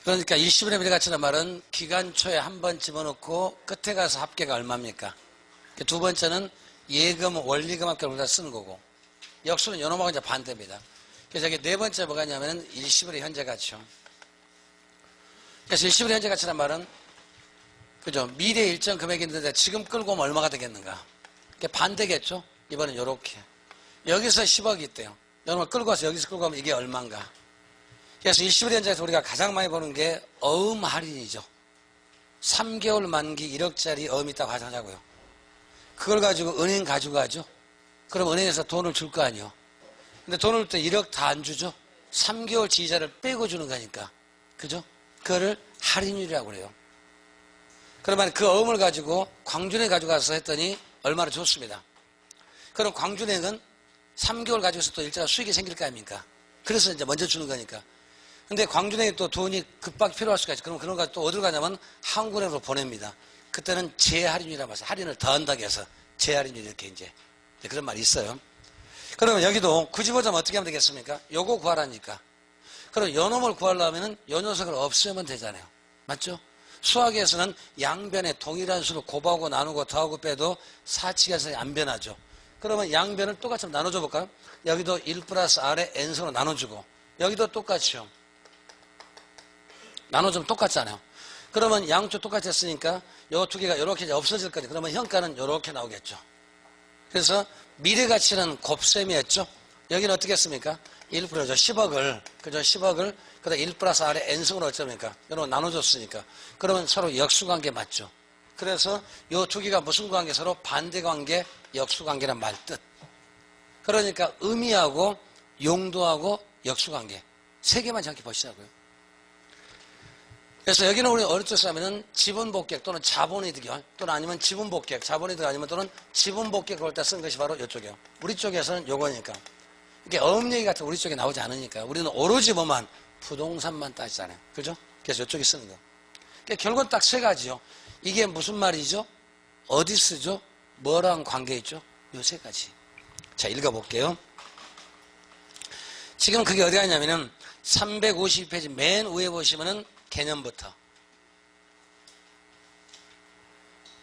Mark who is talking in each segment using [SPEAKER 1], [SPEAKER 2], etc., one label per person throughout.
[SPEAKER 1] 그러니까 일시불의 미래가치란 말은 기간 초에 한 번 집어넣고 끝에 가서 합계가 얼마입니까? 두 번째는 예금, 원리금 합계를 우리가 쓰는 거고, 역수는 요놈하고 이제 반대입니다. 그래서 여기 네 번째 뭐가 있냐면 일시불의 현재가치요. 그래서 일시불의 현재가치란 말은 그죠? 미래 일정 금액이 있는데 지금 끌고 오면 얼마가 되겠는가? 반대겠죠? 이번엔 요렇게. 여기서 10억이 있대요. 여러분 끌고 와서 여기서 끌고 가면 이게 얼마인가? 그래서 일시불의 현재에서 우리가 가장 많이 보는 게 어음 할인이죠. 3개월 만기 1억짜리 어음이 있다고 하자고요. 그걸 가지고 은행 가지고 가죠. 그럼 은행에서 돈을 줄 거 아니에요. 근데 돈을 줄 때 1억 다 안 주죠. 3개월치 이자를 빼고 주는 거니까. 그죠? 그거를 할인율이라고 그래요. 그러면 그 어음을 가지고 광준에 가져가서 했더니 얼마나 좋습니다. 그럼 광준행은 3개월 가지고서 또 일자가 수익이 생길 거 아닙니까? 그래서 이제 먼저 주는 거니까. 근데 광준행이 또 돈이 급박 필요할 수가 있죠. 그럼 그런 거 또 어디로 가냐면 한국은행으로 보냅니다. 그때는 재할인율이라고 말해서 할인을 더 한다고 해서 재할인율 이렇게 이제 그런 말이 있어요. 그러면 여기도 굳이 보자면 어떻게 하면 되겠습니까? 요거 구하라니까. 그럼 요 놈을 구하려면 요 녀석을 없애면 되잖아요. 맞죠? 수학에서는 양변에 동일한 수를 곱하고 나누고 더하고 빼도 사칙에서 안 변하죠. 그러면 양변을 똑같이 나눠줘 볼까요? 여기도 1 플러스 R에 N승으로 나눠주고 여기도 똑같이요. 나눠주면 똑같잖아요. 그러면 양쪽 똑같이 했으니까 요 두 개가 이렇게 이제 없어질 거니 그러면 현가는 이렇게 나오겠죠. 그래서 미래가치는 곱셈이었죠. 여기는 어떻게 했습니까? 1 플러스 10억을 그죠? 10억을 그다음 1 플러스 R에 N승으로 어쩌니까 여러분 나눠줬으니까 그러면 서로 역수관계 맞죠. 그래서 요 두 개가 무슨 관계? 서로 반대관계 역수관계란 말 뜻. 그러니까 의미하고 용도하고 역수관계 세 개만 정확히 보시자고요. 그래서 여기는 우리 어느 쪽에서 하면은 지분복객 또는 자본이득이요. 또는 아니면 지분복객, 자본이득 아니면 또는 지분복객 그럴 때 쓴 것이 바로 이쪽이에요. 우리 쪽에서는 요거니까. 이게 어음 얘기 같은 우리 쪽에 나오지 않으니까 우리는 오로지 뭐만 부동산만 따지잖아요. 그죠? 그래서 이쪽에 쓰는 거. 그러니까 결국은 딱 세 가지요. 이게 무슨 말이죠? 어디 쓰죠? 뭐랑 관계 있죠? 요 세 가지. 자, 읽어볼게요. 지금 그게 어디 가냐면은 352페이지 맨 위에 보시면은 개념부터.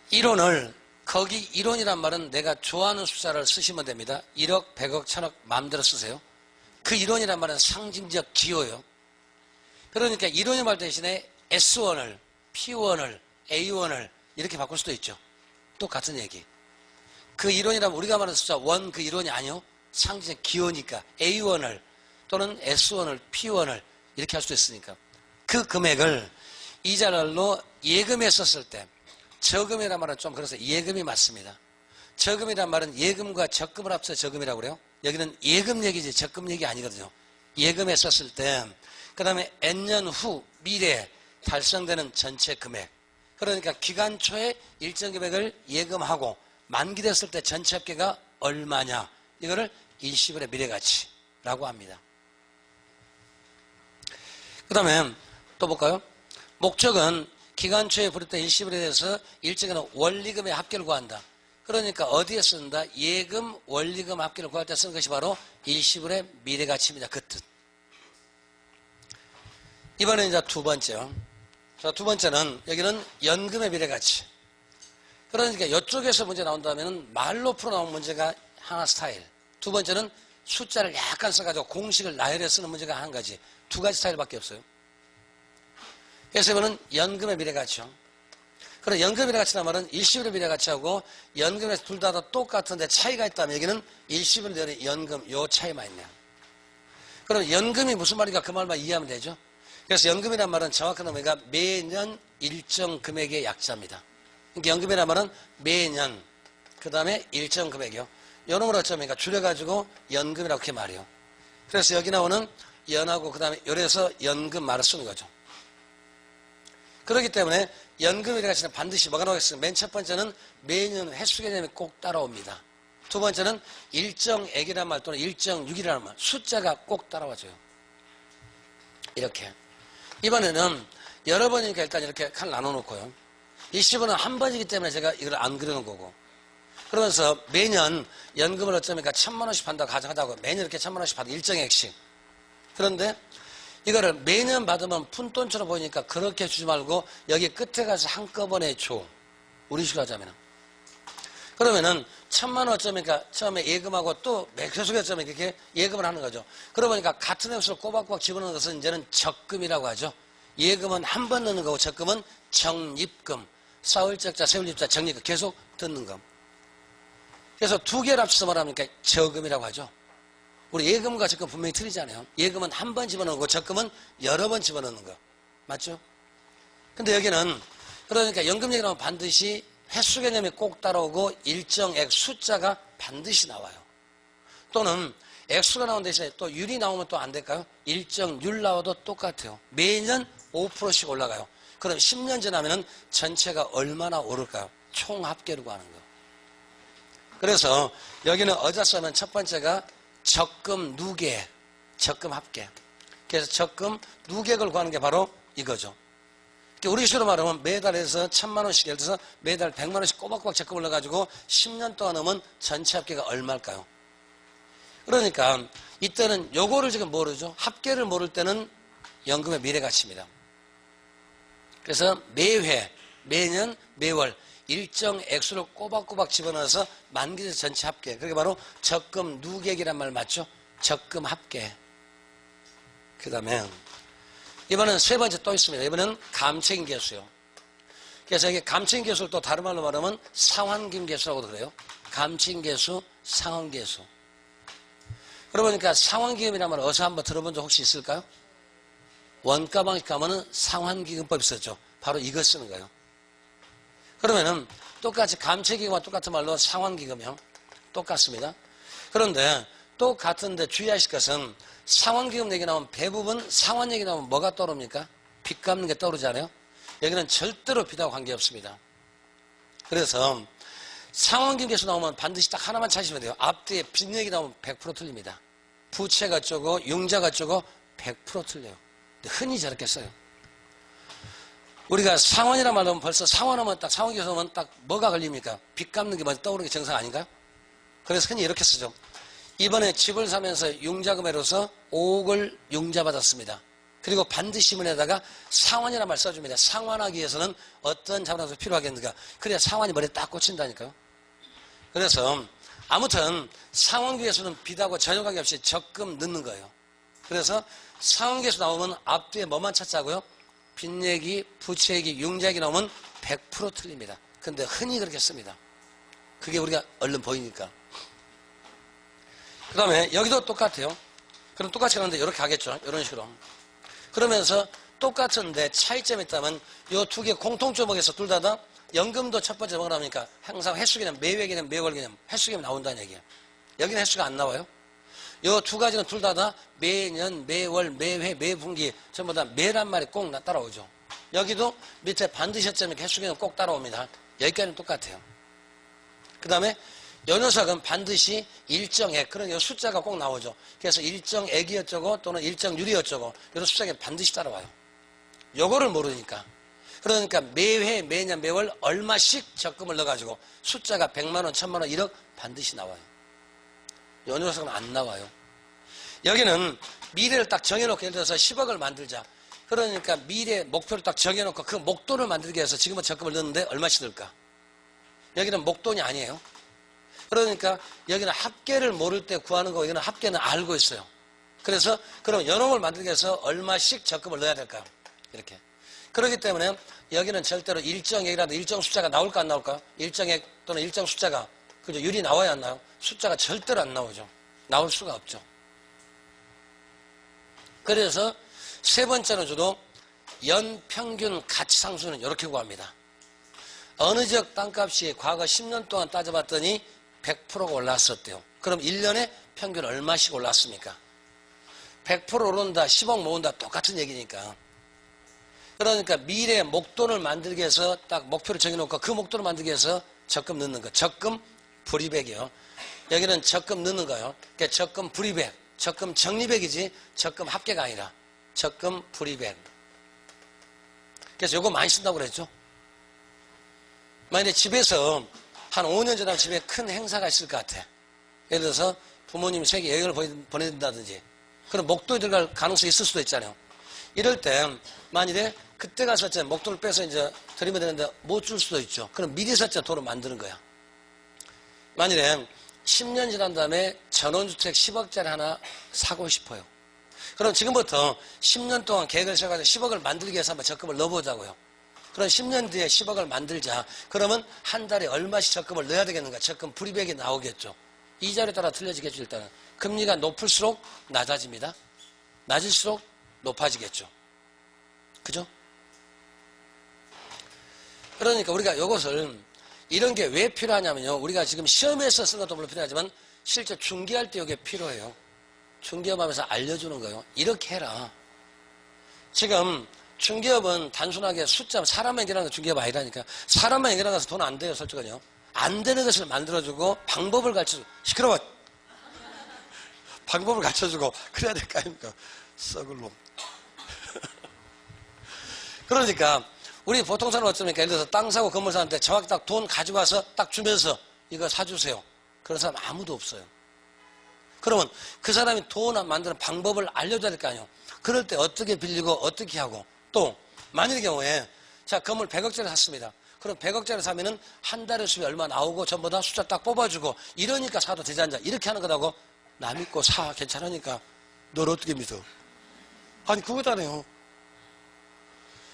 [SPEAKER 1] 이론을, 거기 이론이란 말은 내가 좋아하는 숫자를 쓰시면 됩니다. 1억, 100억, 1000억 마음대로 쓰세요. 그 이론이란 말은 상징적 기호예요. 그러니까 이론의 말 대신에 S1을, P1을, A1을 이렇게 바꿀 수도 있죠. 똑같은 얘기. 그 이론이라면 우리가 말하는 숫자 1 그 이론이 아니요. 상징적 기호니까 A1을 또는 S1을, P1을 이렇게 할 수도 있으니까. 그 금액을 이자랄로 예금에 썼을 때 저금이란 말은 좀 그래서 예금이 맞습니다. 저금이란 말은 예금과 적금을 합쳐 저금이라고 그래요. 여기는 예금 얘기지 적금 얘기 아니거든요. 예금에 썼을 때 그 다음에 N년 후 미래에 달성되는 전체 금액 그러니까 기간 초에 일정 금액을 예금하고 만기됐을 때 전체 합계가 얼마냐 이거를 일시불의 미래가치라고 합니다. 그 다음에 또 볼까요? 목적은 기간 초에 부렸던 일시불에 대해서 일정한 원리금의 합계를 구한다. 그러니까 어디에 쓴다? 예금, 원리금 합계를 구할 때 쓰는 것이 바로 일시불의 미래가치입니다. 그 뜻. 이번에 이제 두 번째요. 자, 두 번째는 여기는 연금의 미래가치. 그러니까 이쪽에서 문제 나온다면 말로 풀어나온 문제가 하나 스타일. 두 번째는 숫자를 약간 써가지고 공식을 나열해 쓰는 문제가 한 가지. 두 가지 스타일밖에 없어요. 그래서 이거는 연금의 미래가치요. 그럼 연금의 미래가치란 말은 일시불의 미래가치하고 연금에서 둘 다 똑같은데 차이가 있다면 여기는 일시불의 연금 요 차이만 있네요. 그럼 연금이 무슨 말인가 그 말만 이해하면 되죠. 그래서 연금이란 말은 정확한 의미가 매년 일정 금액의 약자입니다. 그러니까 연금이란 말은 매년 그 다음에 일정 금액이요. 요놈으로 어쩌면 줄여가지고 연금이라고 이렇게 말해요. 그래서 여기 나오는 연하고 그 다음에 요래서 연금 말을 쓰는 거죠. 그렇기 때문에 연금이라는 가치는 반드시 뭐가 나오겠습니까? 맨 첫 번째는 매년 횟수 개념이 꼭 따라옵니다. 두 번째는 일정액이라는 말 또는 일정육이라는 말 숫자가 꼭 따라와줘요. 이렇게. 이번에는 여러 번이니까 일단 이렇게 칸 나눠놓고요. 이 10원은 한 번이기 때문에 제가 이걸 안 그려놓은 거고. 그러면서 매년 연금을 어쩌니까 1000만 원씩 판다고 가정하다고 매년 이렇게 1000만 원씩 받아 일정액씩. 그런데 이거를 매년 받으면 푼돈처럼 보이니까 그렇게 주지 말고 여기 끝에 가서 한꺼번에 줘. 우리 식으로 하자면. 그러면은 1,000만 원어쩌니까 처음에 예금하고 또 계속해서 처음에 이렇게 예금을 하는 거죠. 그러고 보니까 같은 액수를 꼬박꼬박 집어넣는 것은 이제는 적금이라고 하죠. 예금은 한 번 넣는 거고 적금은 적립금. 쌓을적자, 세울집자, 적립금 계속 듣는 거. 그래서 두 개를 합쳐서 말합니까? 저금이라고 하죠. 우리 예금과 적금 분명히 틀리잖아요. 예금은 한 번 집어넣고 적금은 여러 번 집어넣는 거. 맞죠? 근데 여기는 그러니까 연금 얘기 나오면 반드시 횟수 개념이 꼭 따라오고 일정액 숫자가 반드시 나와요. 또는 액수가 나온 대신에 또 율이 나오면 또 안 될까요? 일정율 나와도 똑같아요. 매년 5%씩 올라가요. 그럼 10년 지나면 전체가 얼마나 오를까요? 총 합계라고 하는 거. 그래서 여기는 어자서는 첫 번째가 적금 누계, 적금 합계. 그래서 적금 누계를 구하는 게 바로 이거죠. 우리 식으로 말하면 매달에서 1,000만 원씩 예를 들어서 매달 100만 원씩 꼬박꼬박 적금을 넣어가지고 10년 동안 하면 전체 합계가 얼마일까요? 그러니까 이때는 요거를 지금 모르죠. 합계를 모를 때는 연금의 미래가치입니다. 그래서 매회, 매년, 매월 일정 액수를 꼬박꼬박 집어넣어서 만기에서 전체 합계. 그게 바로 적금 누계액이란 말 맞죠? 적금 합계. 그 다음에 이번엔 세 번째 또 있습니다. 이번엔 감책인 계수요. 그래서 이게 감책인 계수를 또 다른 말로 말하면 상환kim 계수라고도 그래요. 감책인 계수, 상환 계수. 그러고 보니까 상환기금이라는 말 어디서 한번 들어본 적 혹시 있을까요? 원가 방식 가면은 상환기금법 있었죠. 바로 이걸 쓰는 거예요. 그러면은 똑같이 감책기금과 똑같은 말로 상환기금형 똑같습니다. 그런데 똑같은데 주의하실 것은 상환기금 얘기 나오면 대부분 상환 얘기 나오면 뭐가 떠오릅니까? 빚 갚는 게 떠오르잖아요. 여기는 절대로 빚하고 관계없습니다. 그래서 상환기금 계수 나오면 반드시 딱 하나만 찾으시면 돼요. 앞뒤에 빚 얘기 나오면 100% 틀립니다. 부채가 쪼고 융자가 쪼고 100% 틀려요. 근데 흔히 저렇게 써요. 우리가 상환이라 말하면 벌써 상환하면 딱 상환기금 하면 딱 뭐가 걸립니까? 빚 갚는 게 먼저 떠오르는 게 정상 아닌가요? 그래서 흔히 이렇게 쓰죠. 이번에 집을 사면서 융자금으로서 5억을 융자받았습니다. 그리고 반드시 문에다가 상환이라는 말 써줍니다. 상환하기 위해서는 어떤 자본화가 필요하겠는가. 그래야 상환이 머리에 딱 꽂힌다니까요. 그래서 아무튼 상환기에서는 빚하고 전혀 관계없이 적금 넣는 거예요. 그래서 상환기에서 나오면 앞뒤에 뭐만 찾자고요? 빚 얘기, 부채 얘기, 융자 얘기 나오면 100% 틀립니다. 근데 흔히 그렇게 씁니다. 그게 우리가 얼른 보이니까. 그 다음에 여기도 똑같아요. 그럼 똑같이 가는데 이렇게 가겠죠. 이런 식으로. 그러면서 똑같은데 차이점이 있다면 이 두 개 공통점에서 둘 다 연금도 첫 번째 뭐라 합니까? 항상 횟수 개념, 매회 개념, 매월 개념, 횟수 개념 나온다는 얘기예요. 여기는 횟수가 안 나와요. 이 두 가지는 둘 다 매년, 매월, 매회, 매분기 전부 다 매란 말이 꼭 따라오죠. 여기도 밑에 반드시 했자면 횟수 개념 꼭 따라옵니다. 여기까지는 똑같아요. 그 다음에 요 녀석은 반드시 일정액, 그런 요 숫자가 꼭 나오죠. 그래서 일정액이 어쩌고 또는 일정률이 어쩌고 이런 숫자가 반드시 따라와요. 요거를 모르니까. 그러니까 매회, 매년, 매월 얼마씩 적금을 넣어가지고 숫자가 100만 원, 1000만 원, 1억 반드시 나와요. 요 녀석은 안 나와요. 여기는 미래를 딱 정해놓고 예를 들어서 10억을 만들자. 그러니까 미래 목표를 딱 정해놓고 그 목돈을 만들기 위해서 지금은 적금을 넣는데 얼마씩 들까? 여기는 목돈이 아니에요. 그러니까 여기는 합계를 모를 때 구하는 거고 여기는 합계는 알고 있어요. 그래서 그럼 연홍을 만들기 위해서 얼마씩 적금을 넣어야 될까요? 이렇게. 그렇기 때문에 여기는 절대로 일정액이라도 일정 숫자가 나올까 안 나올까요? 일정액 또는 일정 숫자가 그죠? 율이 나와야 안 나와요? 숫자가 절대로 안 나오죠. 나올 수가 없죠. 그래서 세 번째로 저도 연평균 가치상수는 이렇게 구합니다. 어느 지역 땅값이 과거 10년 동안 따져봤더니 100%가 올랐었대요. 그럼 1년에 평균 얼마씩 올랐습니까? 100% 오른다, 10억 모은다 똑같은 얘기니까. 그러니까 미래 목돈을 만들기 위해서 딱 목표를 정해놓고 그 목돈을 만들기 위해서 적금 넣는 거. 적금 불입액이요. 여기는 적금 넣는 거요. 그러니까 적금 불입액, 적금 적립액이지 적금 합계가 아니라 적금 불입액. 그래서 요거 많이 쓴다고 그랬죠. 만약에 집에서 한 5년 전에 집에 큰 행사가 있을 것 같아. 예를 들어서 부모님이 세계 여행을 보내준다든지 그런 목돈이 들어갈 가능성이 있을 수도 있잖아요. 이럴 때 만일에 그때 가서 목돈을 빼서 이제 드리면 되는데 못 줄 수도 있죠. 그럼 미리서 돈을 만드는 거야. 만일에 10년 지난 다음에 전원주택 10억짜리 하나 사고 싶어요. 그럼 지금부터 10년 동안 계획을 세워가지고 10억을 만들기 위해서 한번 적금을 넣어보자고요. 그럼 10년 뒤에 10억을 만들자. 그러면 한 달에 얼마씩 적금을 넣어야 되겠는가? 적금 불이백이 나오겠죠. 이자에 따라 틀려지겠죠. 일단은 금리가 높을수록 낮아집니다. 낮을수록 높아지겠죠. 그죠? 그러니까 우리가 이것을 이런 게 왜 필요하냐면요. 우리가 지금 시험에서 쓴 것도 물론 필요하지만 실제 중개할 때 이게 필요해요. 중개업하면서 알려주는 거예요. 이렇게 해라. 지금 중개업은 단순하게 숫자, 사람만 얘기하는 게 중개업 아니라니까. 사람만 얘기하는 것은 돈 안 돼요. 솔직하요. 안 되는 것을 만들어주고 방법을 가르쳐주고. 시끄러워. 방법을 가르쳐주고 그래야 될 거 아닙니까? 썩을 놈. 그러니까 우리 보통 사람은 어쩌니까 예를 들어서 땅 사고 건물 사는데 정확히 딱 돈 가지고 와서 딱 주면서 이거 사주세요. 그런 사람 아무도 없어요. 그러면 그 사람이 돈 만드는 방법을 알려줘야 될 거 아니에요. 그럴 때 어떻게 빌리고 어떻게 하고 또 만일의 경우에 자 건물 100억짜리 샀습니다. 그럼 100억짜리 사면은 한 달에 수입이 얼마 나오고 전부 다 숫자 딱 뽑아주고 이러니까 사도 되지 않냐 이렇게 하는 거다고 나 믿고 사 괜찮으니까 널 어떻게 믿어? 아니 그거잖아요.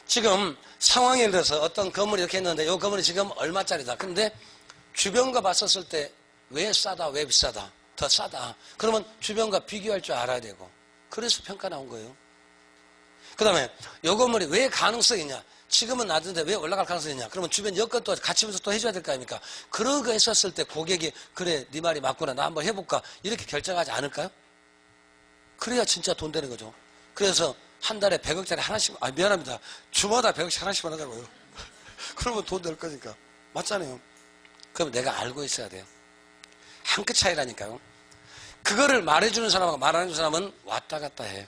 [SPEAKER 1] 지금 상황에 들어서 어떤 건물이 이렇게 했는데 이 건물이 지금 얼마짜리다. 근데 주변과 봤었을 때 왜 싸다 왜 비싸다 더 싸다. 그러면 주변과 비교할 줄 알아야 되고 그래서 평가 나온 거예요. 그 다음에 이 건물이 왜 가능성이 있냐. 지금은 낮은데 왜 올라갈 가능성이 있냐. 그러면 주변 여건도 같이 면서 또 해줘야 될 거 아닙니까. 그런 거 했었을 때 고객이 그래 네 말이 맞구나 나 한번 해볼까 이렇게 결정하지 않을까요? 그래야 진짜 돈 되는 거죠. 그래서 한 달에 100억짜리 하나씩 미안합니다. 주마다 100억씩 하나씩만 하자고요. 그러면 돈 될 거니까. 맞잖아요. 그럼 내가 알고 있어야 돼요. 한 끗 차이라니까요. 그거를 말해주는 사람하고 말 안 해주는 사람은 왔다 갔다 해.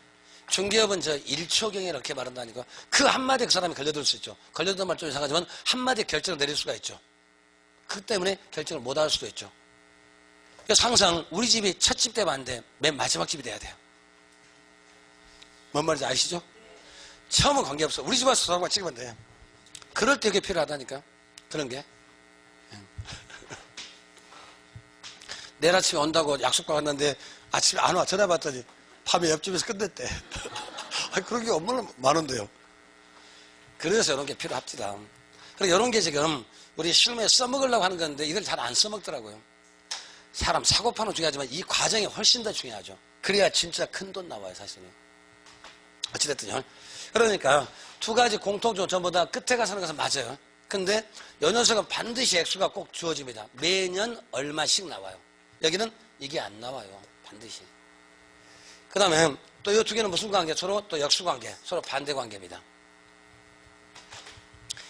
[SPEAKER 1] 중개업은 저 1초경에 이렇게 말한다니까. 그 한마디에 그 사람이 걸려들 수 있죠. 걸려든 말 좀 이상하지만 한마디에 결정을 내릴 수가 있죠. 그 때문에 결정을 못 할 수도 있죠. 그래서 항상 우리 집이 첫 집 되면 안 돼. 맨 마지막 집이 돼야 돼요. 뭔 말인지 아시죠? 처음은 관계없어. 우리 집 와서 사람만 찍으면 돼. 그럴 때 그게 필요하다니까. 그런 게. 내일 아침에 온다고 약속 받았는데 아침에 안 와. 전화 받더니 밤에 옆집에서 끝냈대. 그런 게 얼마나 많은데요. 그래서 이런 게 필요합니다. 그리고 이런 게 지금 우리 실무에 써먹으려고 하는 건데 이걸 잘 안 써먹더라고요. 사람 사고 파는 건 중요하지만 이 과정이 훨씬 더 중요하죠. 그래야 진짜 큰 돈 나와요 사실은. 어찌됐든요. 그러니까 두 가지 공통점 전부 다 끝에 가서 하는 것은 맞아요. 근데 이 녀석은 반드시 액수가 꼭 주어집니다. 매년 얼마씩 나와요. 여기는 이게 안 나와요. 반드시. 그 다음에 또 이 두 개는 무슨 관계? 서로 또 역수관계, 서로 반대 관계입니다.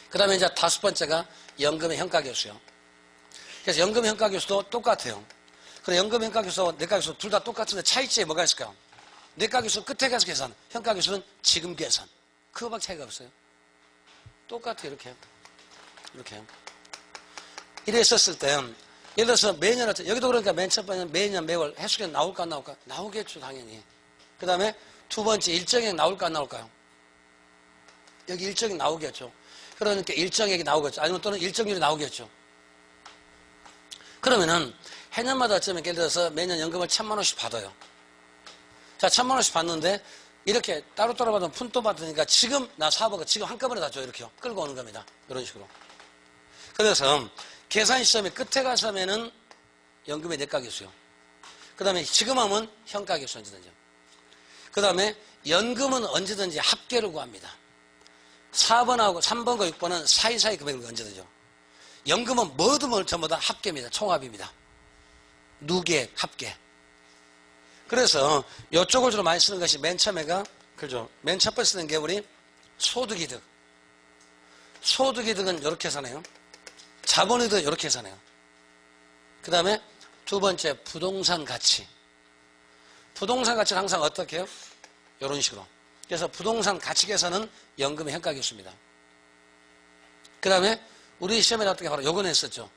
[SPEAKER 1] 그 다음에 이제 다섯 번째가 연금의 현가계수요. 그래서 연금의 현가계수도 똑같아요. 그래 연금의 현가계수와 내가계수 둘 다 똑같은데 차이점이 뭐가 있을까요? 내가계수는 끝에 가서 계산, 현가계수는 지금 계산. 그거밖에 차이가 없어요. 똑같아요. 이렇게. 이래 있었을 때 예를 들어서 매년 여기도 그러니까 맨 첫 번째는 매년 매월 해수계획 나올까 안 나올까? 나오겠죠 당연히. 그 다음에 두 번째 일정액 나올까 안 나올까요? 여기 일정액 나오겠죠. 그러니까 일정액이 나오겠죠. 아니면 또는 일정률이 나오겠죠. 그러면은 해년마다 어쩌면 예를 들어서 매년 연금을 1,000만 원씩 받아요. 자 1,000만 원씩 받는데 이렇게 따로따로 받으면 푼돈 받으니까 지금 나 사업하고 지금 한꺼번에 다 줘요. 이렇게요. 끌고 오는 겁니다. 이런 식으로. 그래서 계산 시점에 끝에 가서 하면은 연금의 내가계수요. 그 다음에 지금 하면 현가계수 언제든지. 그 다음에 연금은 언제든지 합계를 구합니다. 4번하고 3번과 6번은 사이사이 금액을 언제든지요. 연금은 뭐든 전부 다 합계입니다. 총합입니다. 누계, 합계. 그래서 이쪽을 주로 많이 쓰는 것이 맨 처음에가 그죠? 맨 첫 번째 쓰는 게 우리 소득이득. 소득이득은 이렇게 계산해요. 자본이득은 이렇게 계산해요. 그 다음에 두 번째 부동산 가치. 부동산 가치는 항상 어떻게 해요? 이런 식으로. 그래서 부동산 가치 계산은 연금의 현가계수입니다. 그 다음에 우리 시험에 나왔던 게 바로 요건 했었죠.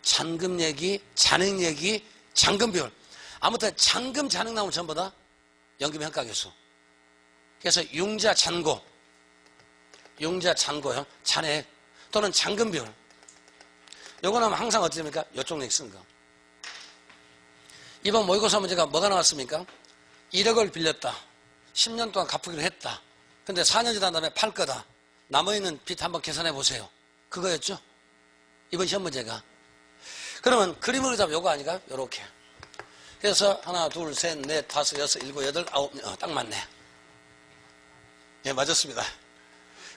[SPEAKER 1] 잔금 얘기, 잔액 얘기, 잔금 비율. 아무튼 잔금 잔액 나오면 전부 다 연금의 현가계수. 그래서 융자 잔고, 융자 잔고요. 잔액 또는 잔금 비율. 요거는 항상 어떻게 됩니까? 요쪽 넥 쓴 거. 이번 모의고사 문제가 뭐가 나왔습니까? 1억을 빌렸다. 10년 동안 갚기로 했다. 근데 4년 지난 다음에 팔 거다. 남아있는 빚 한번 계산해 보세요. 그거였죠? 이번 시험 문제가. 그러면 그림으로 잡으면 요거 아닌가요? 요렇게. 그래서 하나, 둘, 셋, 넷, 다섯, 여섯, 일곱, 여덟, 아홉, 딱 맞네. 예, 맞았습니다.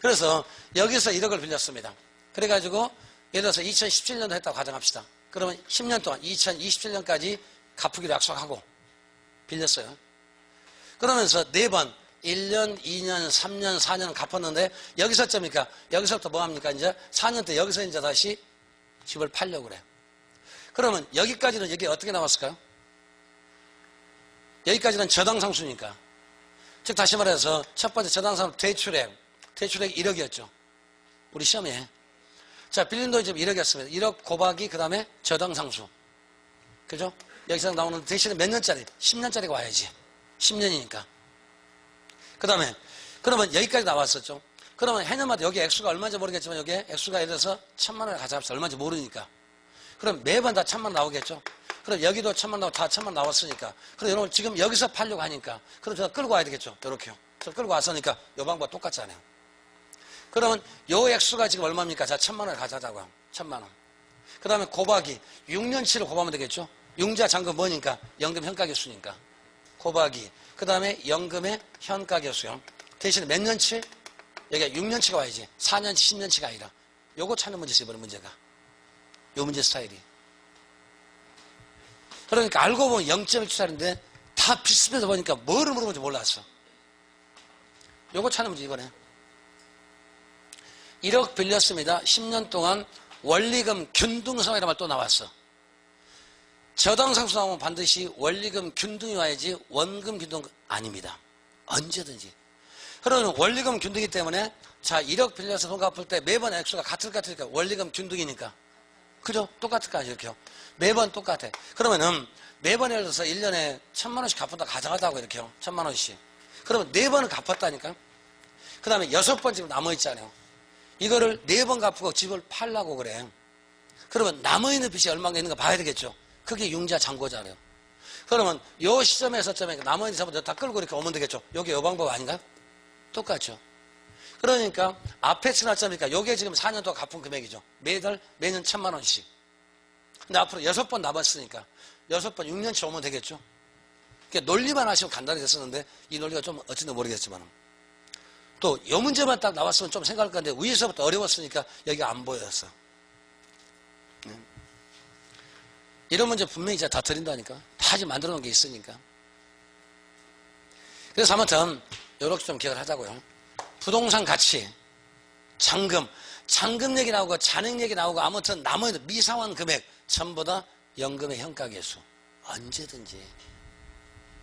[SPEAKER 1] 그래서 여기서 1억을 빌렸습니다. 그래가지고 예를 들어서 2017년도 했다고 가정합시다. 그러면 10년 동안 2027년까지 갚기로 약속하고 빌렸어요. 그러면서 4번 1년, 2년, 3년, 4년 갚았는데 여기서 어쩝니까? 여기서부터 뭐 합니까? 이제 4년 때 여기서 이제 다시 집을 팔려고 그래요. 그러면 여기까지는 여기 어떻게 나왔을까요? 여기까지는 저당상수니까. 즉 다시 말해서 첫 번째 저당상수 대출액 1억이었죠. 우리 시험에. 자, 빌린 돈이 지금 1억이었습니다. 1억 곱하기 그 다음에 저당상수. 그죠? 여기서 나오는 대신에 몇 년짜리? 10년짜리가 와야지. 10년이니까. 그 다음에 그러면 여기까지 나왔었죠. 그러면 해년마다 여기 액수가 얼마인지 모르겠지만 여기 액수가 예를 들어서 1,000만 원을 가져갑시다. 얼마인지 모르니까. 그럼 매번 다 1,000만 원 나오겠죠. 그럼 여기도 1,000만 원 나오고 다 1,000만 원 나왔으니까. 그럼 여러분 지금 여기서 팔려고 하니까. 그럼 제가 끌고 와야 되겠죠. 이렇게요. 저 끌고 왔으니까 요 방법 똑같잖아요. 그러면 요 액수가 지금 얼마입니까? 자, 1,000만 원을 가져가자고요. 1,000만 원. 그 다음에 곱하기 6년치를 곱하면 되겠죠. 융자 잔금 뭐니까? 연금 현가계수니까. 곱하기 그 다음에 연금의 현가계수요. 대신에 몇 년치? 여기가 6년치가 와야지. 4년치, 10년치가 아니라. 요거 찾는 문제였어요. 이번에 문제가. 요 문제 스타일이. 그러니까 알고 보면 0.1초짜리인데 다 비슷해서 보니까 뭐를 물어보는지 몰랐어. 요거 찾는 문제 이번에. 1억 빌렸습니다. 10년 동안 원리금 균등성이라는 말 또 나왔어. 저당상수 나오면 반드시 원리금 균등이 와야지 원금 균등 아닙니다. 언제든지. 그러면 원리금 균등이기 때문에 자 1억 빌려서 돈 갚을 때 매번 액수가 같을까 원리금 균등이니까. 그죠? 똑같을까 이렇게요. 매번 똑같아. 그러면은 매번 예를 들어서 1년에 1,000만 원씩 갚았다 가져가자고 이렇게요. 1,000만 원씩. 그러면 4번을 갚았다니까. 그 다음에 6번 지금 남아있잖아요. 이거를 4번 갚고 집을 팔라고 그래. 그러면 남아있는 빚이 얼마나 있는가 봐야 되겠죠. 그게 융자 잔고잖아요. 그러면 요 시점에서 남아있는 사람들 다 끌고 이렇게 오면 되겠죠. 요게 요 방법 아닌가요? 똑같죠. 그러니까 앞에 지났자니까 요게 지금 4년 동안 갚은 금액이죠. 매년 1,000만 원씩. 근데 앞으로 6번 남았으니까 6번 6년치 오면 되겠죠. 그러니까 논리만 하시면 간단히 됐었는데 이 논리가 좀 어찌인지 모르겠지만 또 요 문제만 딱 나왔으면 좀 생각할 건데 위에서부터 어려웠으니까 여기가 안 보였어. 이런 문제 분명히 다 드린다니까. 다 지금 만들어 놓은 게 있으니까. 그래서 아무튼 이렇게 좀 기억을 하자고요. 부동산 가치, 잔금 얘기 나오고 잔액 얘기 나오고 아무튼 나머지 미상환 금액 전부 다 연금의 현가계수. 언제든지.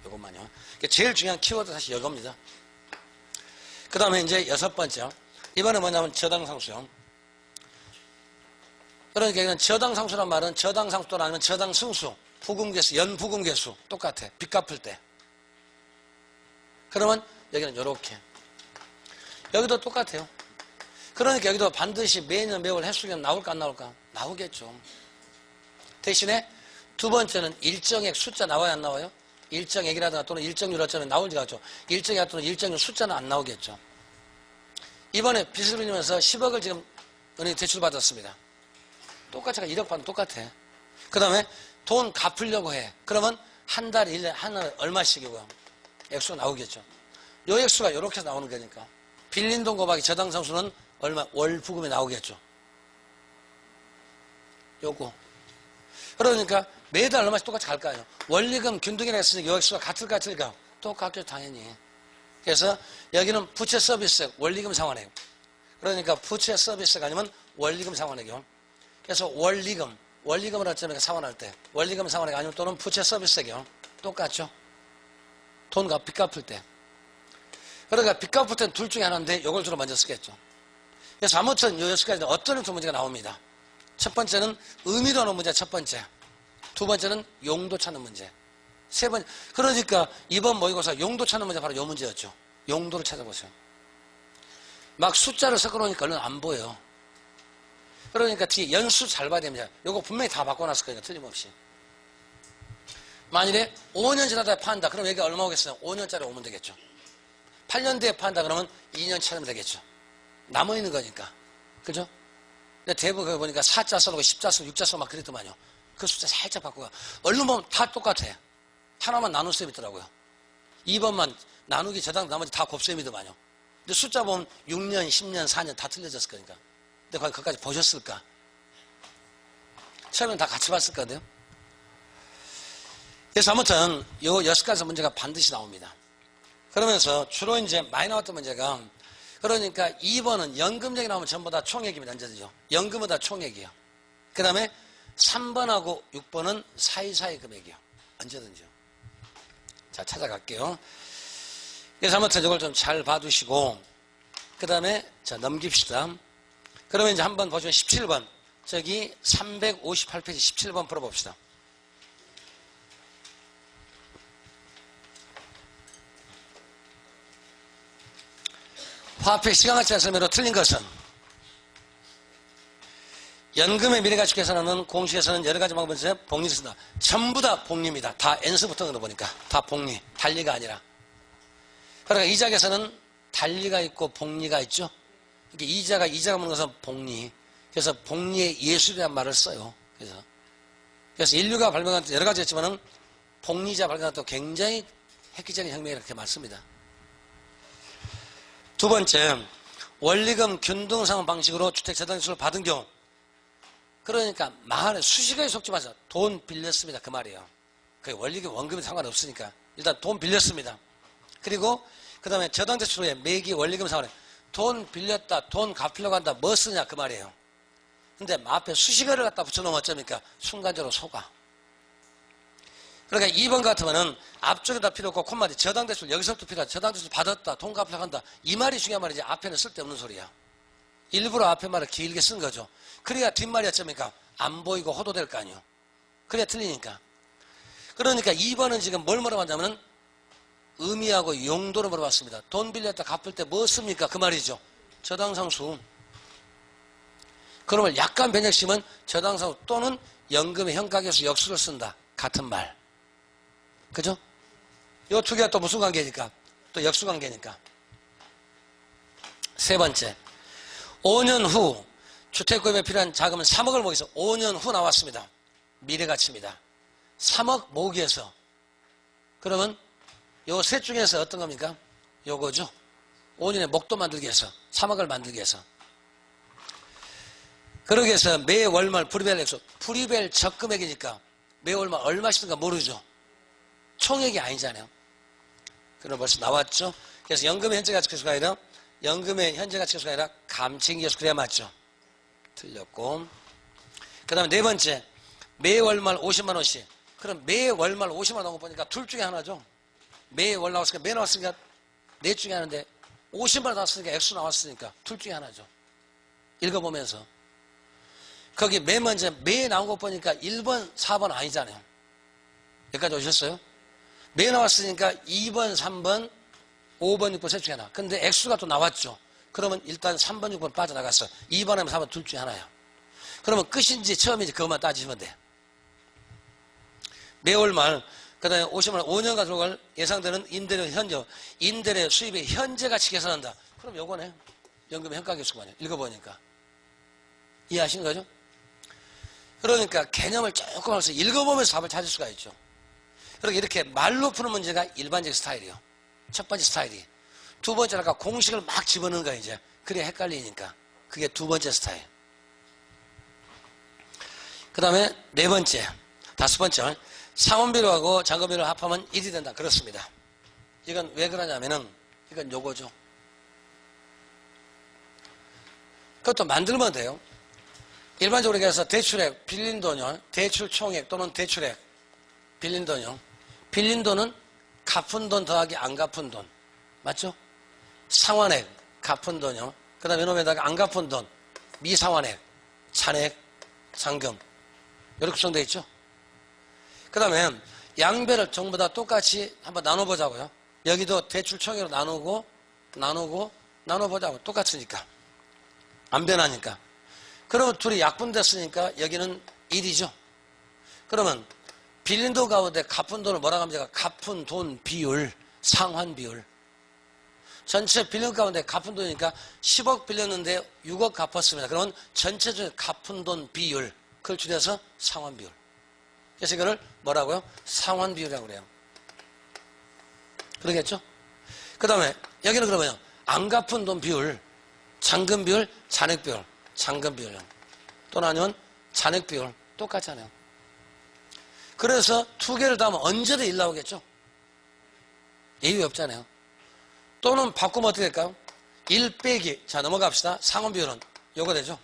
[SPEAKER 1] 이것만요. 제일 중요한 키워드 사실 이겁니다. 그 다음에 이제 6번째. 이번에 뭐냐면 저당상수요. 그러니까 이건 저당상수란 말은 저당상수 또는 아니면 저당승수, 부금계수, 연부금계수 똑같아. 빚 갚을 때. 그러면 여기는 이렇게. 여기도 똑같아요. 그러니까 여기도 반드시 매년 매월 횟수는 나올까 안 나올까? 나오겠죠. 대신에 두 번째는 일정액 숫자 나와요 안 나와요? 일정액이라든가 또는 일정률 어쩌면 나올지 같죠. 일정액 또는 일정률 숫자는 안 나오겠죠. 이번에 빚을 빌리면서 10억을 지금 은행에 대출받았습니다. 똑같이 1억 받으면 똑같아. 그 다음에 돈 갚으려고 해. 그러면 한 달에 1년에 한 달에 얼마씩이고요. 액수가 나오겠죠. 요 액수가 이렇게 나오는 거니까. 빌린 돈 곱하기 저당상수는 얼마? 월 부금이 나오겠죠. 요거. 그러니까 매달 얼마씩 똑같이 갈까요? 원리금 균등이라 했으니까 요 액수가 같을까? 똑같죠, 당연히. 그래서 여기는 부채 서비스, 원리금 상환액. 그러니까 부채 서비스가 아니면 원리금 상환액이요. 그래서 원리금을 어쩌면 상환할 때, 원리금 상환액 아니면 또는 부채 서비스액이요. 똑같죠. 빚 갚을 때. 그러니까 빚 갚을 때는 둘 중에 하나인데 이걸 주로 먼저 쓰겠죠. 그래서 아무튼 요 6가지는 어떤 두 문제가 나옵니다. 첫 번째는 의미로 하는 문제 첫 번째. 두 번째는 용도 찾는 문제. 세 번째. 그러니까 이번 모의고사 용도 찾는 문제 바로 요 문제였죠. 용도를 찾아보세요. 막 숫자를 섞어놓으니까 얼른 안 보여. 그러니까 뒤에 연수 잘 봐야 됩니다. 요거 분명히 다 바꿔놨을 거니까 틀림없이. 만일에 5년 지나다 판다. 그럼 여기가 얼마 오겠어요? 5년짜리 오면 되겠죠. 8년 뒤에 판다. 그러면 2년 차면 되겠죠. 남아있는 거니까. 그죠? 근데 대부분 그거 보니까 4자 써놓고 10자 써놓고 6자 써놓고 막 그랬더만요. 그 숫자 살짝 바꾸고. 얼른 보면 다 똑같아. 하나만 나눌 셈이 있더라고요. 2번만 나누기 저당 나머지 다 곱셈이더만요. 근데 숫자 보면 6년, 10년, 4년 다 틀려졌을 거니까. 근데 과연 그까지 보셨을까? 처음에는 다 같이 봤을 건데요. 그래서 아무튼 요 6가지 문제가 반드시 나옵니다. 그러면서 주로 이제 많이 나왔던 문제가 그러니까 2번은 연금액이 나오면 전부 다 총액입니다. 언제든지요. 연금은 다 총액이에요. 그 다음에 3번하고 6번은 사이사이 금액이요. 언제든지요. 자, 찾아갈게요. 그래서 아무튼 이걸 좀 잘 봐두시고 그 다음에 자 넘깁시다. 그러면 이제 한번 보시면 17번 저기 358페이지 17번 풀어봅시다. 화폐 시간가치 설명으로 틀린 것은 연금의 미래가치 계산하는 공식에서는 여러 가지 방법을 써서 복리를 쓴다. 전부 다 복리입니다. 다 N수 붙은 거 보니까 다 복리, 달리가 아니라. 그러니까 이자 계산은 달리가 있고 복리가 있죠. 이게 이자가 먹는 것은 복리. 그래서 복리의 예술이라는 말을 써요. 그래서 인류가 발명한 여러 가지 있지만은 복리자 발견한 또 굉장히 획기적인 혁명이 이렇게 많습니다. 두 번째, 원리금 균등상환 방식으로 주택 재단대출을 받은 경우 그러니까 말에 수식어에 속지 마세요. 돈 빌렸습니다. 그 말이에요. 그 원리금 원금이 상관없으니까 일단 돈 빌렸습니다. 그리고 그 다음에 저당대출 후에 매기 원리금 상환에 돈 빌렸다, 돈 갚으려고 한다, 뭐 쓰냐 그 말이에요. 근데 앞에 수식어를 갖다 붙여놓으면 어쩌니까 순간적으로 속아. 그러니까 2번 같으면은 앞쪽에다 필요 없고 콤마디 저당대출 여기서부터 필요하다. 저당대출 받았다. 돈 갚으려고 한다. 이 말이 중요한 말이지 앞에는 쓸데없는 소리야. 일부러 앞에 말을 길게 쓴 거죠. 그래야 뒷말이 어쩌니까 안 보이고 호도될 거 아니에요. 그래야 틀리니까. 그러니까 2번은 지금 뭘 물어봤냐면은 의미하고 용도를 물어봤습니다. 돈 빌렸다 갚을 때 뭐 씁니까? 그 말이죠. 저당상수. 그러면 약간 변형시면 저당상수 또는 연금의 현가계수 역수를 쓴다. 같은 말. 그죠? 이 두 개가 또 무슨 관계니까? 또 역수 관계니까. 세 번째. 5년 후 주택 구입에 필요한 자금은 3억을 모기서 5년 후 나왔습니다. 미래가치입니다. 3억 모으기 위해서. 그러면 요 셋 중에서 어떤 겁니까? 요거죠. 5년에 목돈 만들기 위해서. 3억을 만들기 위해서. 그러기 위해서 매 월말 불이벨 액수. 불이벨 적금액이니까 매 월말 얼마 쓰는가 모르죠. 총액이 아니잖아요. 그럼 벌써 나왔죠. 그래서 연금의 현재가치계수가 아니라 연금의 현재가치계수가 아니라 감채기계수. 그래야 맞죠. 틀렸고. 그 다음에 네 번째. 매 월말 50만 원씩. 그럼 매 월말 50만 원 나온 거 보니까 둘 중에 하나죠. 매 월 나왔으니까 매 나왔으니까 넷 중에 하나인데 50만 원 나왔으니까 액수 나왔으니까 둘 중에 하나죠. 읽어보면서. 거기 매 먼저 매 나온 거 보니까 1번, 4번 아니잖아요. 여기까지 오셨어요? 매 나왔으니까 2번, 3번, 5번, 6번 셋 중에 하나. 근데 액수가 또 나왔죠. 그러면 일단 3번, 6번 빠져나갔어. 2번이면 4번 둘 중에 하나야. 그러면 끝인지 처음인지 그것만 따지면 돼. 매월 말, 그 다음에 50만 원, 5년간 들어갈 예상되는 임대료 현재, 임대료 수입의 현재 가치 계산한다. 그럼 요거네. 연금의 현가계수가 아니야. 읽어보니까. 이해하시는 거죠? 그러니까 개념을 조금 해서 읽어보면서 답을 찾을 수가 있죠. 그렇게 이렇게 말로 푸는 문제가 일반적 스타일이에요. 첫 번째 스타일이. 두 번째는 아까 공식을 막 집어넣는 거야, 이제. 그래야 헷갈리니까. 그게 두 번째 스타일. 그 다음에 네 번째, 다섯 번째. 상원비료하고 잔금비료를 합하면 1이 된다. 그렇습니다. 이건 왜 그러냐면은, 이건 요거죠. 그것도 만들면 돼요. 일반적으로 얘기해서 대출액, 빌린 돈요. 대출 총액 또는 대출액, 빌린 돈요. 빌린 돈은 갚은 돈 더하기 안 갚은 돈. 맞죠? 상환액, 갚은 돈요. 그 다음에 이놈에다가 안 갚은 돈, 미상환액, 잔액, 잔금. 이렇게 구성되어 있죠? 그 다음에 양배를 전부 다 똑같이 한번 나눠보자고요. 여기도 대출 총액으로 나누고 나누고 나눠보자고. 똑같으니까. 안 변하니까. 그러면 둘이 약분됐으니까 여기는 1이죠. 그러면 빌린 돈 가운데 갚은 돈을 뭐라고 하면 제가 갚은 돈 비율, 상환 비율. 전체 빌린 가운데 갚은 돈이니까 10억 빌렸는데 6억 갚았습니다. 그러면 전체 중에 갚은 돈 비율, 그걸 줄여서 상환 비율. 그래서 이거를 뭐라고요? 상환 비율이라고 그래요. 그러겠죠? 그 다음에 여기는 그러면요. 안 갚은 돈 비율, 잔금 비율, 잔액 비율, 잔금 비율. 또는 아니면 잔액 비율. 똑같잖아요. 그래서 두 개를 다 하면 언제든 1 나오겠죠? 이유 없잖아요. 또는 바꾸면 어떻게 될까요? 1 빼기, 자 넘어갑시다. 상환 비율은 요거 되죠?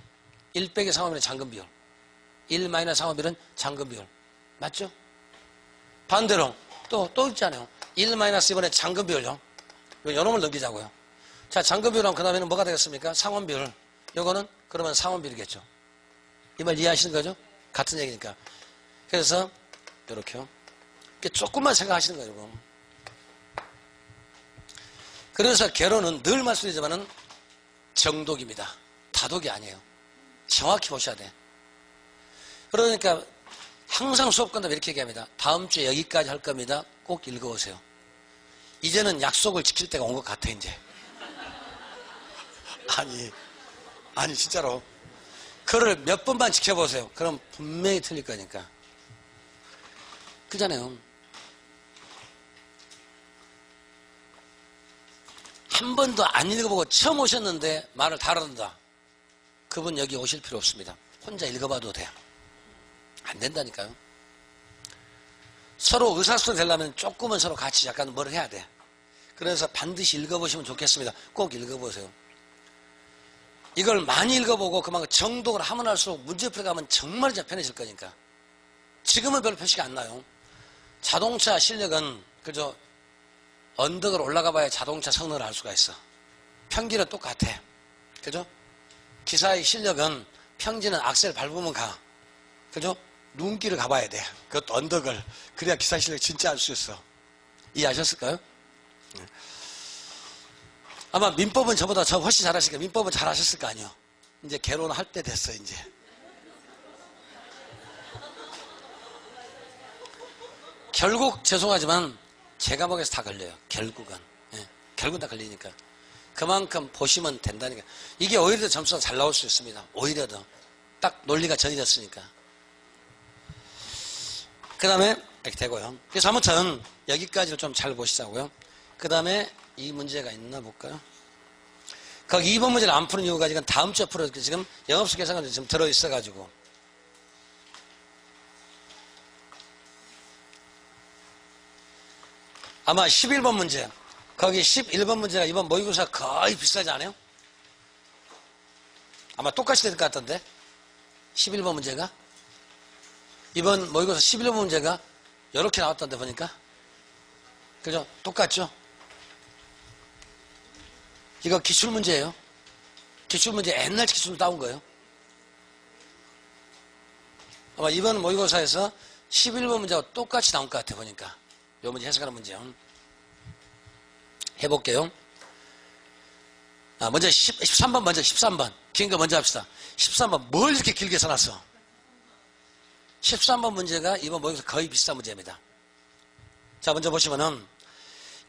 [SPEAKER 1] 1 빼기 상환 비율은 잔금 비율. 1 마이너스 상환 비율은 잔금 비율. 맞죠? 반대로 또 있잖아요. 1 마이너스 이번에 잔금 비율요. 요놈을 넘기자고요. 자, 잔금 비율은 그 다음에는 뭐가 되겠습니까? 상환 비율. 요거는 그러면 상환 비율이겠죠. 이 말 이해하시는 거죠? 같은 얘기니까. 그래서 요렇게요. 조금만 생각하시는 거예요. 이거. 그래서 결혼은 늘 말씀드리지만은 정독입니다. 다독이 아니에요. 정확히 보셔야 돼. 그러니까 항상 수업 끝나면 이렇게 얘기합니다. 다음 주에 여기까지 할 겁니다. 꼭 읽어오세요. 이제는 약속을 지킬 때가 온 것 같아 이제. 아니 진짜로. 그걸 몇 번만 지켜보세요. 그럼 분명히 틀릴 거니까. 그잖아요. 한 번도 안 읽어보고 처음 오셨는데 말을 다 알아듣는다. 그분 여기 오실 필요 없습니다. 혼자 읽어봐도 돼요. 안 된다니까요. 서로 의사소통이 되려면 조금은 서로 같이 약간 뭘 해야 돼. 그래서 반드시 읽어보시면 좋겠습니다. 꼭 읽어보세요. 이걸 많이 읽어보고 그만큼 정독을 하면 할수록 문제풀이 가면 정말 잘 편해질 거니까. 지금은 별로 표시가 안 나요. 자동차 실력은 그저 언덕을 올라가 봐야 자동차 성능을 알 수가 있어. 평지는 똑같아. 그죠? 기사의 실력은 평지는 악셀 밟으면 가. 그죠? 눈길을 가봐야 돼. 그것도 언덕을. 그래야 기사 실력 진짜 알 수 있어. 이해하셨을까요? 아마 민법은 저보다 저 훨씬 잘하시니까 민법은 잘하셨을 거 아니에요. 이제 결혼할 때 됐어 이제. 결국 죄송하지만 제 과목에서 다 걸려요. 결국은. 예, 결국은 다 걸리니까. 그만큼 보시면 된다니까. 이게 오히려 더 점수가 잘 나올 수 있습니다. 오히려 더. 딱 논리가 정해졌으니까. 그 다음에 이렇게 되고요. 그래서 아무튼 여기까지를 좀 잘 보시자고요. 그 다음에 이 문제가 있나 볼까요? 거기 2번 문제를 안 푸는 이유가 지금 다음 주에 풀어 지금 영업수 계산이 지금 들어있어가지고. 아마 11번 문제. 거기 11번 문제가 이번 모의고사 거의 비슷하지 않아요? 아마 똑같이 될 것 같던데? 11번 문제가? 이번 모의고사 11번 문제가 이렇게 나왔던데 보니까? 그죠? 똑같죠? 이거 기출문제예요. 기출문제 옛날 기출로 따온 거예요. 아마 이번 모의고사에서 11번 문제와 똑같이 나온 것 같아 보니까. 요 문제 해석하는 문제요. 해볼게요. 먼저 13번 먼저 13번. 긴 거 먼저 합시다. 13번 뭘 이렇게 길게 써놨어? 13번 문제가 이번 모의고사 거의 비슷한 문제입니다. 자, 먼저 보시면은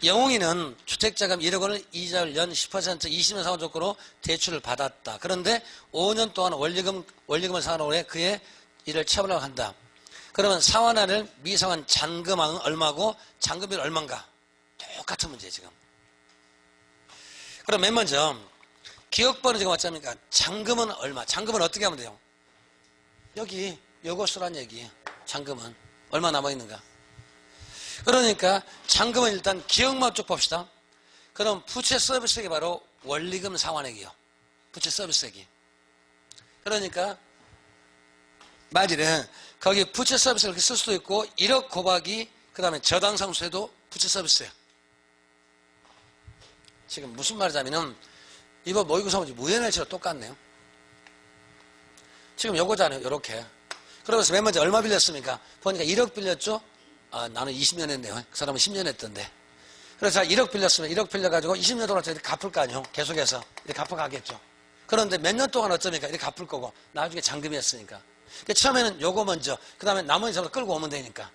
[SPEAKER 1] 영웅이는 주택자금 1억 원을 이자율 연 10% 20년 상환 조건으로 대출을 받았다. 그런데 5년 동안 원리금을 상환하고 해 그의 일을 처분하고 한다. 그러면 상환하는 미상환 잔금액은 얼마고 잔금비는 얼마인가? 똑같은 문제예요 지금. 그럼 맨 먼저 기억번호 지금 맞습니까? 잔금은 얼마? 잔금은 어떻게 하면 돼요? 여기 요거 쓰란 얘기예요. 잔금은 얼마 남아있는가? 그러니까 잔금은 일단 기억만 쭉 봅시다. 그럼 부채 서비스액이 바로 원리금 상환액이요. 부채 서비스액이. 그러니까 말일은 거기 부채 서비스를 이렇게 쓸 수도 있고 1억 곱하기 그 다음에 저당상수에도 부채 서비스액. 지금 무슨 말이냐면은 이번 모의고사 문제 무현일치로 똑같네요. 지금 요거잖아요. 요렇게. 그러면서 맨 먼저 얼마 빌렸습니까? 보니까 1억 빌렸죠? 나는 20년 했네요. 그 사람은 10년 했던데. 그래서 1억 빌렸으면 1억 빌려가지고 20년 동안 이렇게 갚을 거 아니에요. 계속해서 이렇게 갚아가겠죠. 그런데 몇 년 동안 어쩌니까 이렇게 갚을 거고 나중에 잔금이었으니까. 그러니까 처음에는 요거 먼저 그다음에 나머지 전부 끌고 오면 되니까.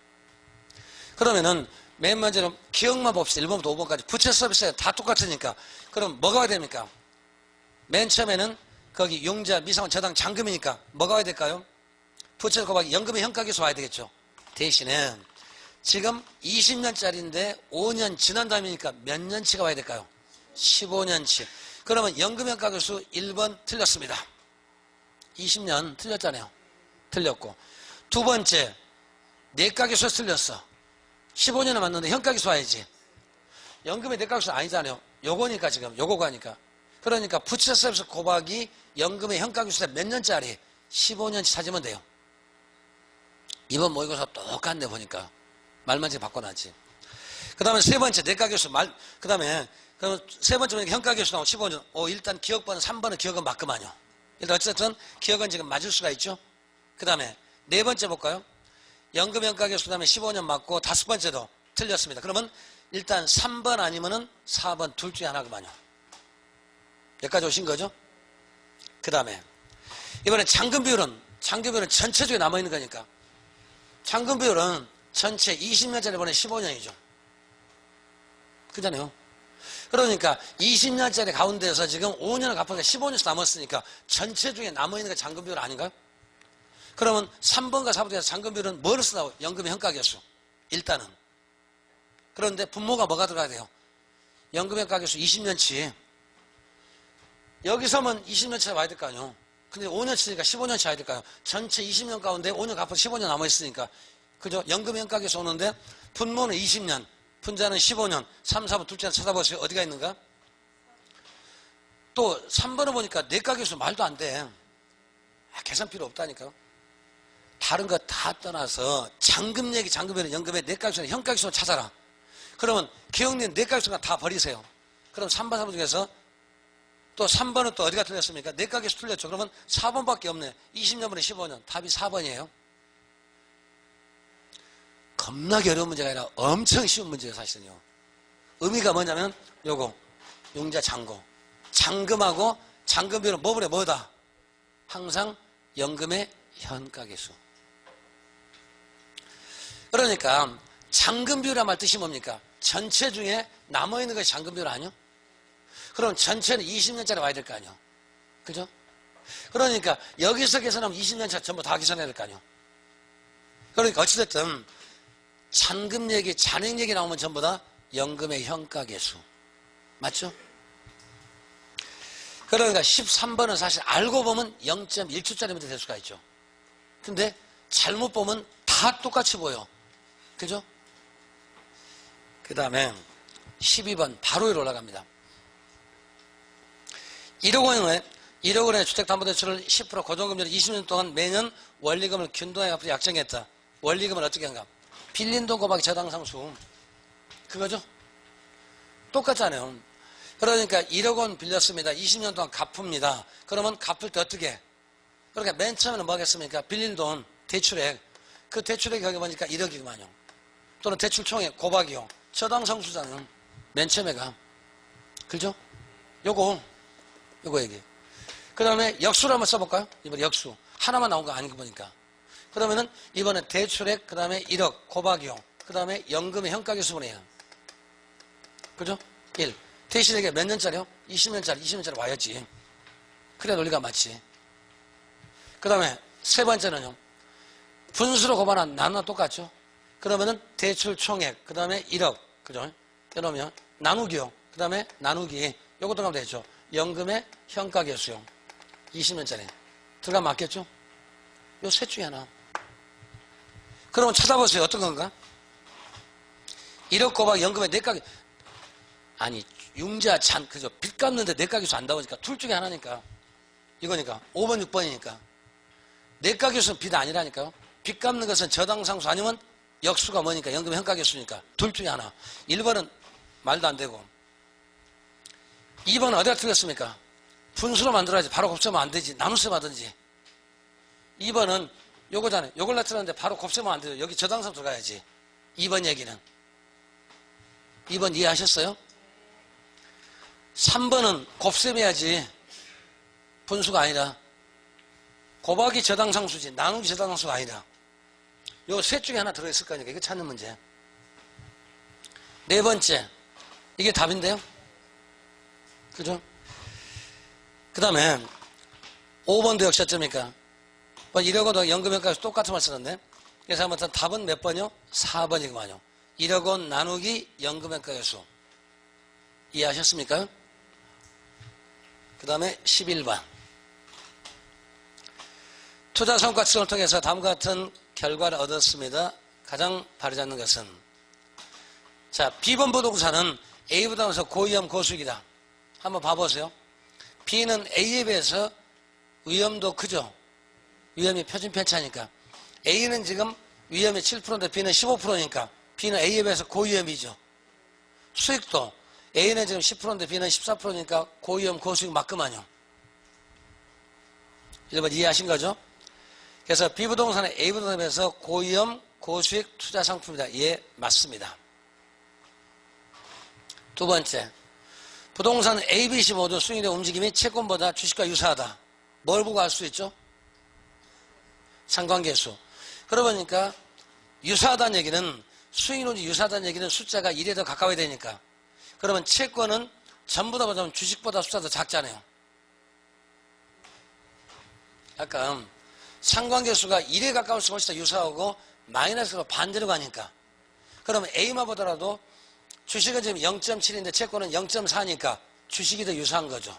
[SPEAKER 1] 그러면은 맨 먼저는 기억만 봅시다. 1번부터 5번까지 부채 서비스가 다 똑같으니까. 그럼 뭐가 와야 됩니까? 맨 처음에는 거기 용자, 미상환, 저당, 잔금이니까 뭐가 와야 될까요? 부채 고박, 연금의 현가계수 와야 되겠죠. 대신에 지금 20년짜리인데 5년 지난 다음이니까 몇 년치가 와야 될까요? 15년치. 그러면 연금 현가계수 1번 틀렸습니다. 20년 틀렸잖아요. 틀렸고. 두 번째, 내가계수 틀렸어. 15년에 맞는데 현가계수 와야지. 연금의 내가계수 아니잖아요. 요거니까 지금 요거가 하니까. 그러니까 부채 서비스 고박이 연금의 현가계수에 몇 년짜리? 15년치 찾으면 돼요. 이번 모의고사 똑같네 보니까. 말만 지금 바꿔놨지. 그 다음에 세 번째 내가계수 그 다음에 세 번째 현가계수 나오고 15년. 일단 기억번은 3번은 기억은 맞구만요. 일단 어쨌든 기억은 지금 맞을 수가 있죠. 그 다음에 네 번째 볼까요? 연금 현가계수 그 다음에 15년 맞고 다섯 번째도 틀렸습니다. 그러면 일단 3번 아니면은 4번 둘 중에 하나구만요. 여기까지 오신 거죠? 그 다음에 이번에 잔금 비율은 전체 중에 남아있는 거니까 잔금 비율은 전체 20년짜리 번에 15년이죠. 그잖아요. 그러니까 20년짜리 가운데에서 지금 5년을 갚으니까 15년씩 남았으니까 전체 중에 남아있는 게 잔금 비율 아닌가요? 그러면 3번과 4번에서 잔금 비율은 뭐를 쓰나요? 연금의 현가계수. 일단은. 그런데 분모가 뭐가 들어가야 돼요? 연금 현가계수 20년치. 여기서만 20년치가 와야 될 거 아니에요. 근데 5년치니까 15년치 와야 될까요? 전체 20년 가운데 5년 갚아서 15년 남아있으니까. 그죠? 연금 현가계수 오는데 분모는 20년, 분자는 15년, 3, 4번 둘째 찾아보세요. 어디가 있는가? 또 3번을 보니까 내가계수 말도 안 돼. 계산 필요 없다니까요. 다른 거 다 떠나서 잔금 얘기, 잔금에는 연금의 내가계수나 현가계수를 찾아라. 그러면 기억님 내가계수가 다 버리세요. 그럼 3번, 4번 중에서 또 3번은 또 어디가 틀렸습니까? 내가계수 틀렸죠. 그러면 4번밖에 없네. 20년분에 15년. 답이 4번이에요. 겁나게 어려운 문제가 아니라 엄청 쉬운 문제예요, 사실은요. 의미가 뭐냐면 요거 용자 잔고. 잔금하고 잔금 비율은 뭐분에 뭐다? 항상 연금의 현가계수. 그러니까 잔금 비율이란 말 뜻이 뭡니까? 전체 중에 남아있는 것이 잔금 비율 아니요? 그럼 전체는 20년짜리 와야 될 거 아니요? 그죠? 그러니까 여기서 계산하면 20년차 전부 다 계산해야 될 거 아니요? 그러니까 어찌됐든 잔금 얘기, 잔액 얘기 나오면 전부 다 연금의 현가계수. 맞죠? 그러니까 13번은 사실 알고 보면 0.1초짜리 문제 될 수가 있죠. 근데 잘못 보면 다 똑같이 보여. 그죠? 그 다음에 12번 바로 위로 올라갑니다. 1억 원의 주택담보대출을 10% 고정금리로 20년 동안 매년 원리금을 균등하게 갚으려 약정했다. 원리금을 어떻게 한가? 빌린 돈 곱하기 저당상수. 그거죠? 똑같잖아요. 그러니까 1억 원 빌렸습니다. 20년 동안 갚습니다. 그러면 갚을 때 어떻게? 그러니까 맨 처음에는 뭐 하겠습니까? 빌린 돈, 대출액. 그 대출액이 여기 보니까 1억이구만요. 또는 대출 총액, 곱하기요. 저당상수자는 맨 처음에가. 그죠? 요거 얘기. 그 다음에 역수를 한번 써볼까요? 이번에 역수. 하나만 나온 거 아닌 거 보니까. 그러면은 이번에 대출액, 그 다음에 1억, 곱하기요. 그 다음에 연금의 현가계수분해요. 그죠? 1. 대신에 몇 년짜리요? 20년짜리 와야지. 그래 논리가 맞지. 그 다음에 세 번째는요. 분수로 곱하나 나누나 똑같죠? 그러면은 대출 총액, 그 다음에 1억. 그죠? 그러면 나누기요. 그 다음에 나누기. 요것도 가면 되죠. 연금의 현가계수요. 20년짜리. 들어가면 맞겠죠? 요 셋 중에 하나. 그러면 찾아보세요. 어떤 건가? 1억 곱하기 연금의 내가계수. 아니, 융자, 그죠? 빚 갚는데 내가계수 안 나오니까 둘 중에 하나니까. 이거니까. 5번, 6번이니까. 내가계수는 빚 아니라니까요. 빚 갚는 것은 저당상수 아니면 역수가 뭐니까 연금 현가계수니까. 둘 중에 하나. 1번은 말도 안 되고. 2번은 어디가 틀렸습니까? 분수로 만들어야지. 바로 곱셈하면 안 되지. 나눗셈 하든지. 2번은 요거잖아요. 요걸 나타났는데 바로 곱셈하면 안 되죠. 여기 저당상 들어가야지. 2번 얘기는. 2번 이해하셨어요? 3번은 곱셈해야지 분수가 아니라 곱하기 저당상수지 나누기 저당상수가 아니라 요 셋 중에 하나 들어있을 거니까 이거 찾는 문제. 네 번째 이게 답인데요. 그죠? 그 다음에 5번도 역시 어쩝니까? 1억 원 연금액까지 똑같은 말 쓰는데 그래서 한번 답은 몇 번이요? 4번이구만요. 1억 원 나누기 연금액가의 수. 이해하셨습니까? 그 다음에 11번. 투자 성과 측정을 통해서 다음과 같은 결과를 얻었습니다. 가장 바르지 않는 것은 자 B번 부동산은 A보다는 고위험 고수익이다. 한번 봐보세요. B는 A에 비해서 위험도 크죠. 위험이 표준 편차니까 A는 지금 위험이 7%인데 B는 15%니까 B는 A에 비해서 고위험이죠. 수익도 A는 지금 10%인데 B는 14%니까 고위험 고수익 맞구만요. 1번 이해하신 거죠? 그래서 B부동산은 A부동산에 비해서 고위험 고수익 투자 상품이다. 예, 맞습니다. 두 번째, 부동산 A, B, C 모두 수익률의 움직임이 채권보다 주식과 유사하다. 뭘 보고 알 수 있죠? 상관계수. 그러니까 유사하다는 얘기는 수익률이 유사하다는 얘기는 숫자가 1에 더 가까워야 되니까 그러면 채권은 전부 다 보자면 주식보다 숫자가 더 작잖아요. 아까 상관계수가 1에 가까울수록 훨씬 더 유사하고 마이너스로 반대로 가니까 그러면 A만 보더라도 주식은 지금 0.7인데 채권은 0.4니까 주식이 더 유사한 거죠.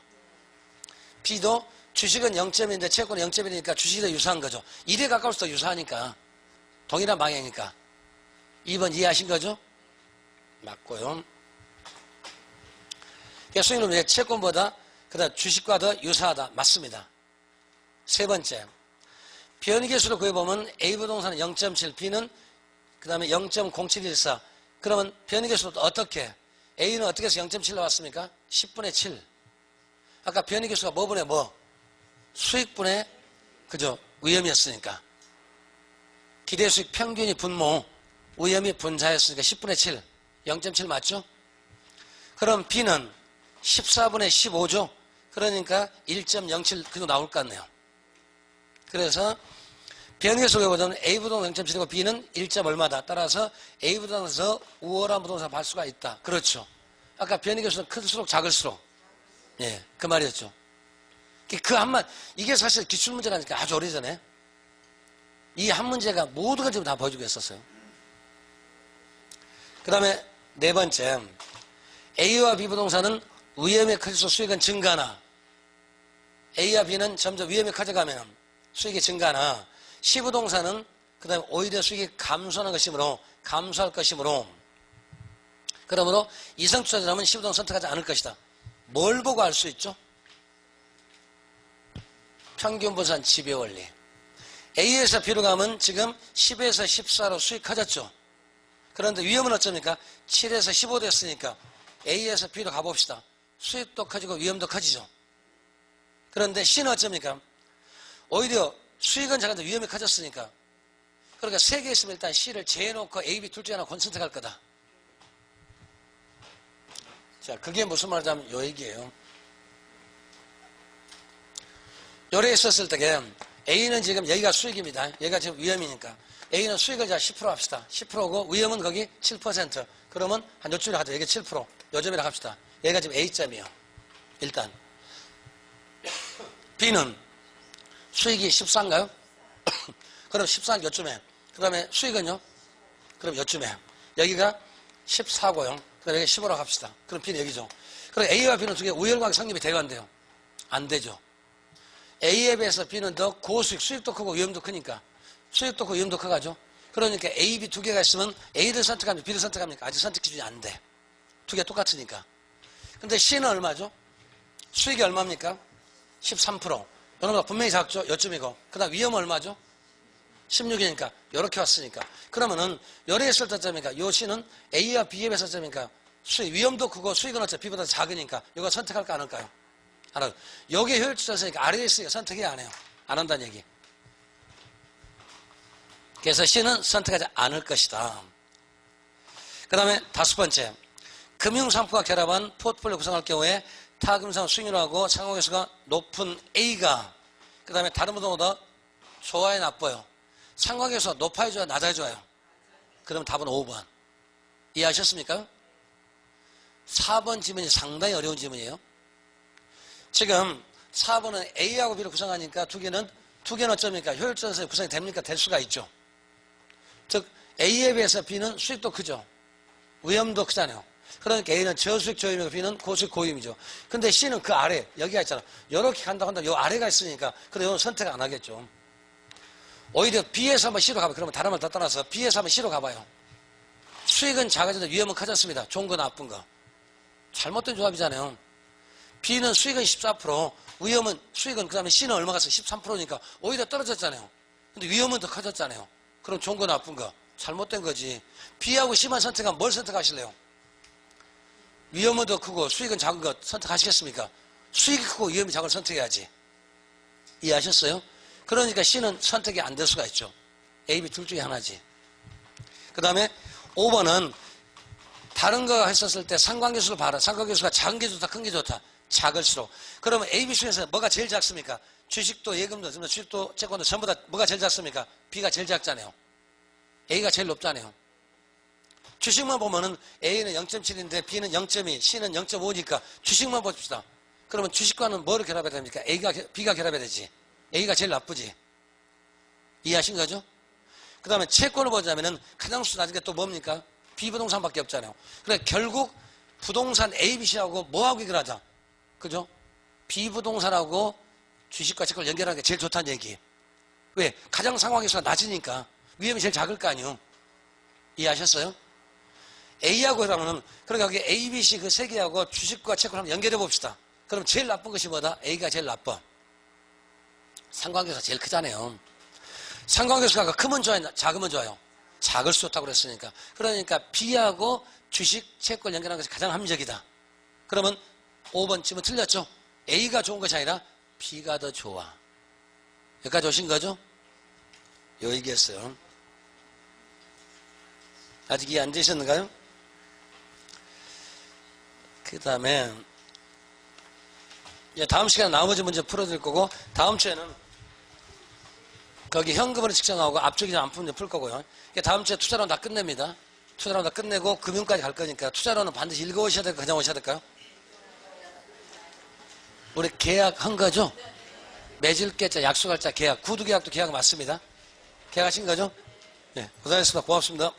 [SPEAKER 1] B도 주식은 0.1인데 채권은 0.1이니까 주식이 더 유사한 거죠. 1에 가까울수록 더 유사하니까 동일한 방향이니까 2번 이해하신 거죠? 맞고요. 수익률은 채권보다 그다음 주식과 더 유사하다. 맞습니다. 세 번째, 변이계수를 구해보면 A부동산은 0.7, B는 그 다음에 0.0714. 그러면 변이계수도 어떻게? A는 어떻게 해서 0.7 나왔습니까? 10분의 7. 아까 변이계수가 뭐분의 뭐? 수익분의 그죠? 위험이었으니까. 기대수익 평균이 분모, 위험이 분자였으니까 10분의 7. 0.7 맞죠? 그럼 B는 14분의 15죠? 그러니까 1.07 그거 나올 것 같네요. 그래서 변이계수를 보자면 A부동산 0.7이고 B는 1점 얼마다. 따라서 A부동산에서 우월한 부동산 팔 수가 있다. 그렇죠. 아까 변이계수는 클수록 작을수록. 예, 그 말이었죠. 그 한만, 이게 사실 기출문제라니까 아주 오래전에 이 한 문제가 모두가 지금 다 보여주고 있었어요. 그 다음에 네 번째, A와 B 부동산은 위험이 커질수록 수익은 증가나 A와 B는 점점 위험이 커져가면 수익이 증가나 C부동산은 그 다음에 오히려 수익이 감소하는 것이므로 감소할 것이므로 그러므로 이성투자자라면 C부동산 선택하지 않을 것이다. 뭘 보고 알 수 있죠? 평균분산 지배원리. A에서 B로 가면 지금 10에서 14로 수익 커졌죠. 그런데 위험은 어쩝니까? 7에서 15 됐으니까 A에서 B로 가봅시다. 수익도 커지고 위험도 커지죠. 그런데 C는 어쩝니까? 오히려 수익은 작은데 위험이 커졌으니까 그러니까 세 개 있으면 일단 C를 제해놓고 A, B 둘 중에 하나 선택할 거다. 자, 그게 무슨 말이냐면 요 얘기예요. 요래 있었을 때 A는 지금 여기가 수익입니다. 여기가 지금 위험이니까 A는 수익을 자 10% 합시다. 10%고 위험은 거기 7%. 그러면 한 요점이라 하죠. 여기 7%. 요점이라 합시다. 여기가 지금 A점이에요. 일단 B는 수익이 14인가요? 그럼 14는 요쯤에. 그 다음에 수익은요? 그럼 요쯤에. 여기가 14고요. 그럼 여기 15라고 합시다. 그럼 B는 여기죠. 그럼 A와 B는 두 개 우열관계 성립이 돼야 한대요. 안 되죠. A에 비해서 B는 더 고수익, 수익도 크고 위험도 크니까. 수익도 크고 위험도 커가죠. 그러니까 A, B 두 개가 있으면 A를 선택합니까? B를 선택합니까? 아직 선택 기준이 안 돼. 두 개 똑같으니까. 근데 C는 얼마죠? 수익이 얼마입니까? 13%. 여러분 분명히 작죠? 요쯤이고. 그 다음 위험은 얼마죠? 16이니까. 요렇게 왔으니까. 그러면은 요래 있을 때점이니까 요 C는 A와 B에 비해서 점이니까 수익, 위험도 크고 수익은 어차피 B보다 작으니까 이거 선택할까 안 할까요? 안 하고. 여기에 효율투자세니까 아래에 있으니까 선택이 안 해요. 안 한다는 얘기. 그래서 C는 선택하지 않을 것이다. 그 다음에 다섯 번째. 금융상품과 결합한 포트폴리오 구성할 경우에 타금상 수익률하고 상환계수가 높은 A가 그 다음에 다른 보다보다 좋아요, 나빠요? 상환계수가 높아야 좋아요, 낮아야 좋아요? 그러면 답은 5번. 이해하셨습니까? 4번 지문이 상당히 어려운 지문이에요. 지금 4번은 A하고 B를 구성하니까 두 개는 어쩌니까 효율적으로 구성이 됩니까? 될 수가 있죠. 즉 A에 비해서 B는 수익도 크죠. 위험도 크잖아요. 그러니까 A는 저수익 저임이고 B는 고수익 고임이죠. 근데 C는 그 아래 여기가 있잖아. 이렇게 간다고 한다면 요 아래가 있으니까 그래 이건 선택 안 하겠죠. 오히려 B에서 한번 C로 가봐요. 그러면 다른 말 다 떠나서 B에서 한번 C로 가봐요. 수익은 작아져도 위험은 커졌습니다. 좋은 거 나쁜 거. 잘못된 조합이잖아요. B는 수익은 14%, 위험은 수익은 그 다음에 C는 얼마 갔어요? 13%니까 오히려 떨어졌잖아요. 근데 위험은 더 커졌잖아요. 그럼 좋은 거 나쁜 거. 잘못된 거지. B하고 C만 선택하면 뭘 선택하실래요? 위험은 더 크고 수익은 작은 것 선택하시겠습니까? 수익이 크고 위험이 작은 걸 선택해야지. 이해하셨어요? 그러니까 C는 선택이 안 될 수가 있죠. A, B 둘 중에 하나지. 그 다음에 5번은 다른 거 했었을 때 상관계수를 봐라. 상관계수가 작은 게 좋다, 큰 게 좋다. 작을수록. 그러면 A, B 중에서 뭐가 제일 작습니까? 주식도 예금도 주식도 채권도 전부 다 뭐가 제일 작습니까? B가 제일 작잖아요. A가 제일 높잖아요. 주식만 보면은 A는 0.7인데 B는 0.2, C는 0.5니까 주식만 봅시다. 그러면 주식과는 뭐를 결합해야 됩니까? B가 결합해야 되지. A가 제일 나쁘지. 이해하신 거죠? 그 다음에 채권을 보자면은 가장 수 낮은 게 또 뭡니까? B부동산밖에 없잖아요. 그래 결국 부동산 A, B, C하고 뭐하고 이결하자? 그죠? B부동산하고 주식과 채권을 연결하는 게 제일 좋다는 얘기. 왜? 가장 상황계수가 낮으니까 위험이 제일 작을 거 아니에요. 이해하셨어요? A하고 그러면 그러니까 여기 A, B, C 그 세 개하고 주식과 채권을 한번 연결해 봅시다. 그럼 제일 나쁜 것이 뭐다? A가 제일 나빠. 상관계수가 제일 크잖아요. 상관계수가 크면 좋아요? 작으면 좋아요? 작을수록 좋다고 그랬으니까. 그러니까 B하고 주식, 채권 연결하는 것이 가장 합리적이다. 그러면 5번쯤은 틀렸죠? A가 좋은 것이 아니라 B가 더 좋아. 여기까지 오신 거죠? 요 얘기했어요. 아직 이해 안 되셨는가요? 그 다음에 다음 시간에 나머지 문제 풀어드릴 거고 다음 주에는 거기 현금으로 직접 나오고 앞쪽이 안 푸는 문제 풀 거고요. 다음 주에 투자론 다 끝냅니다. 투자론 다 끝내고 금융까지 갈 거니까 투자론은 반드시 읽어오셔야 될까요? 그냥 오셔야 될까요? 우리 계약한 거죠? 맺을 계자, 약속할 자 계약, 구두 계약도 계약 맞습니다. 계약하신 거죠? 네, 고생하셨습니다. 고맙습니다.